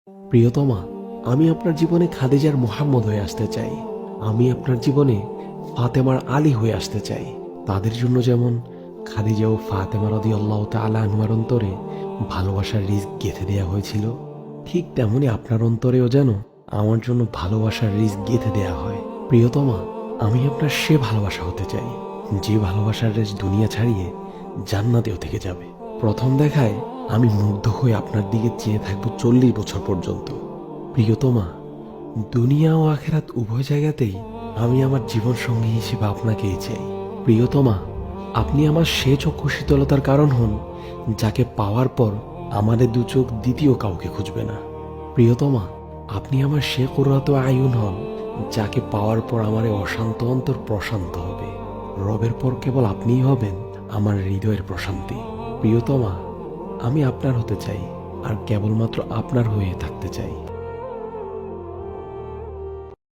প্রিয়তমা, আমি আপনার জীবনে খাদিজার মুহাম্মদ হয়ে আসতে চাই। আমি আপনার জীবনে ফাতেমার আলী হয়ে আসতে চাই। তাদের জন্য যেমন খাদিজা ও ফাতেমা রাদিয়াল্লাহু তাআলা আনহার অন্তরে ভালোবাসার রিজক গেঁথে দেয়া হয়েছিল, ঠিক তেমনি আপনার অন্তরেও যেন আমার জন্য ভালোবাসার রিজক গেঁথে দেয়া হয়। প্রিয়তমা, আমি আপনার সে ভালোবাসা হতে চাই যে ভালোবাসার রেশ দুনিয়া ছাড়িয়ে জান্নাতেও থেকে যাবে। প্রথম দেখায় আমি মুগ্ধ হয়ে আপনার দিকে চেয়ে থাকবো 40 বছর পর্যন্ত। প্রিয়তমা, দুনিয়া ও আখেরাত উভয় জায়গাতেই আমি আমার জীবন সঙ্গী হিসেবে আপনাকেই চাই। প্রিয়তমা, আপনি আমার সে চক্ষু শীতলতার কারণ হন যাকে পাওয়ার পর আমাদের দু চোখ দ্বিতীয় কাউকে খুঁজবে না। প্রিয়তমা, আপনি আমার সে কুররাতু আয়ুন হন যাকে পাওয়ার পর আমার এই অশান্ত অন্তর প্রশান্ত হবে। রবের পর কেবল আপনিই হবেন আমার হৃদয়ের প্রশান্তি। প্রিয়তমা, আমি আপনার হতে চাই আর কেবলমাত্র আপনার হয়ে থাকতে চাই।